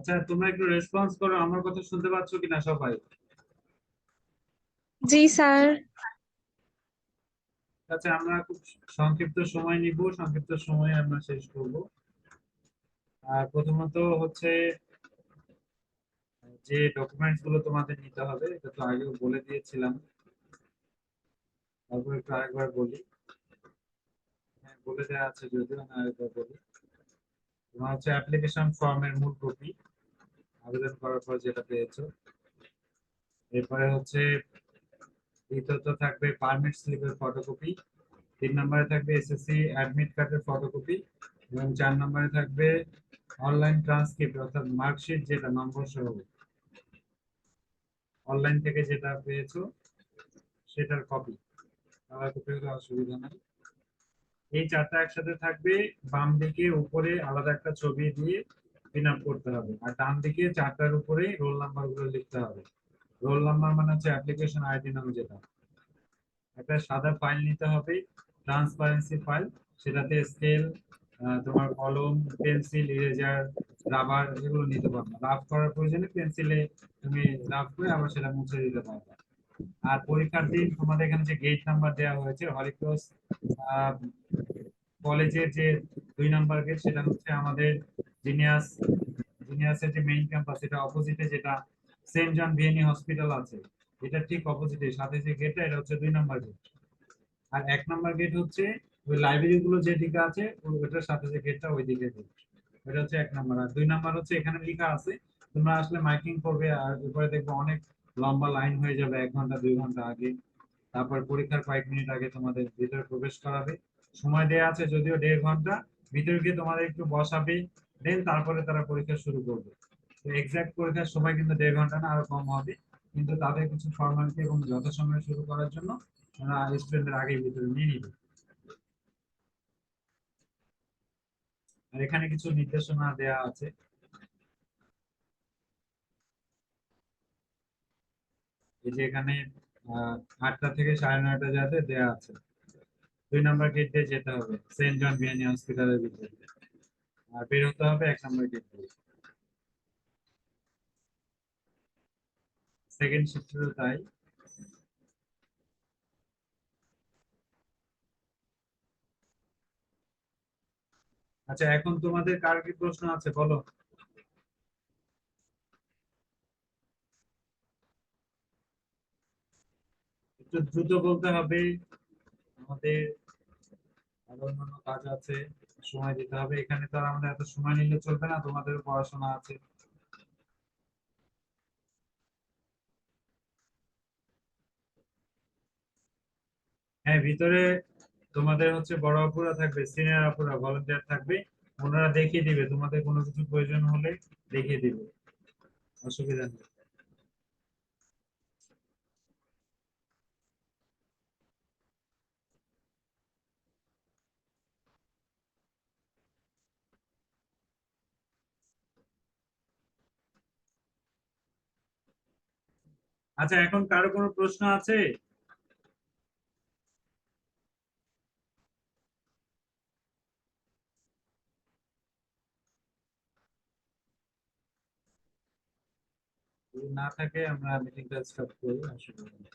আচ্ছা, তোমরা একটু রেসপন্স করো, আমার কথা শুনতে পাচ্ছ কিনা সবাই? জি স্যার। আচ্ছা, আমরা খুব সংক্ষিপ্ত সময় নিব, সংক্ষিপ্ত সময়ে আমরা শেষ করব। আর প্রথমত হচ্ছে যে ডকুমেন্টস গুলো তোমাদের নিতে হবে, এটা তো আগেও বলে দিয়েছিলাম, তারপর একটু আরেকবার বলি। হ্যাঁ, বলে দেওয়া আছে যদিও, না আরেকবার বলি। তোমার হচ্ছে অ্যাপ্লিকেশন ফর্মের মূল কপি, আবেদন করার পর যেটা পেয়েছো। এরপরে হচ্ছে দ্বিতীয়ত থাকবে পারমিট স্লিপের ফটোকপি। 3 নম্বরে থাকবে এসএসসি অ্যাডমিট কার্ডের ফটোকপি। এবং 4 নম্বরে থাকবে অনলাইন ট্রান্সক্রিপ্ট অর্থাৎ মার্কশিট, যেটা নম্বর সহ অনলাইন থেকে যেটা পেয়েছো সেটার কপি। কালার কপি হলে অসুবিধা নেই। এই চারটা একসাথে থাকবে। বাম দিকে উপরে আলাদা একটা ছবি দিয়ে পিন আপ করতে হবে, আর ডান দিকে চারটার উপরে রোল নাম্বার গুলো লিখতে হবে। রোল নাম্বার মানে হচ্ছে অ্যাপ্লিকেশন আইডি নাম যেটা। একটা সাদা ফাইল নিতে হবে, ট্রান্সপারেন্সি ফাইল। সেটাতে স্কেল, তোমার কলম, পেন্সিল, ইরেজার, রাবার এগুলো নিতে পারবে। রাফ করার প্রয়োজনে পেন্সিলে তুমি রাফ করে আবার সেটা মুছে দিতে পারবে। আর পরীক্ষার দিন তোমাদের এখানে যে গেট নাম্বার দেওয়া হয়েছে হলিক্রস কলেজের যে 2 নাম্বার গেট, সেটা হচ্ছে আমাদের জিনিয়াস জিনিয়াসের যে মেইন ক্যাম্পাস, এটা অপোজিটে যেটা সেন্ট জন ভিএনই হসপিটাল আছে, এটা ঠিক অপোজিটে সাথে যে গেটটা, এটা হচ্ছে 2 নাম্বার গেট। আর 1 নাম্বার গেট হচ্ছে ওই লাইব্রেরি গুলো যেদিকে আছে ওটার সাথে যে গেটটা ওই দিকে গেট। এটা হচ্ছে 1 নাম্বার। আর 2 নাম্বার হচ্ছে এখানে লেখা আছে, তোমরা আসলে মাইকিং করবে আর উপরে দেখবো অনেক লম্বা লাইন হয়ে যাবে 1 ঘন্টা 2 ঘন্টা আগে। তারপর পরীক্ষার কয়েক মিনিট আগে তোমাদের ভিতরে প্রবেশ করাবে। সময় দেওয়া আছে যদিও 1.5 ঘন্টা, ভিতরে গিয়ে তোমাদের একটু বসাবে, দেন তারপরে তারা পরীক্ষা শুরু করবে। তো এক্সাক্ট পরীক্ষার সময় কিন্তু 1.5 ঘন্টা না, আরো কম হবে। কিন্তু তাদের কিছু ফর্মালিটি এবং যথাসময়ে শুরু করার জন্য ওরা স্টুডেন্টের আগে ভিতরে নিয়ে নিবে। আর এখানে কিছু নির্দেশনা দেয়া আছে। এই যে এখানে 8টা থেকে 9:30 যাতে দেয়া আছে। 2 নাম্বার গেট দিয়ে যেতে হবে সেন্ট জন ভিanney হসপিটালের ভিতরে, আর বের হতে হবে 1 নাম্বার গেট দিয়ে। সেকেন্ড শিফটেরও তাই। আচ্ছা, এখন তোমাদের কার কি প্রশ্ন আছে বলো। একটু দ্রুত বলতে হবে, আমাদের আরো অন্যান্য কাজ আছে, সময় দিতে হবে। এখানে তো আর আমাদের এত সময় নিলে চলবে না, তোমাদের পড়াশোনা আছে। হ্যাঁ, ভিতরে তোমাদের হচ্ছে বড় অপুরা থাকবে, সিনিয়র অপুরা ভলান্টিয়ার থাকবে। ওনারা দেখিয়ে দিবে, তোমাদের কোনো কিছু প্রয়োজন হলে দেখিয়ে দিবে, অসুবিধা নেই। আচ্ছা, এখন কারো কোনো প্রশ্ন আছে? যদি না থাকে আমরা মিটিংটা স্টপ করি, অসুবিধা নেই।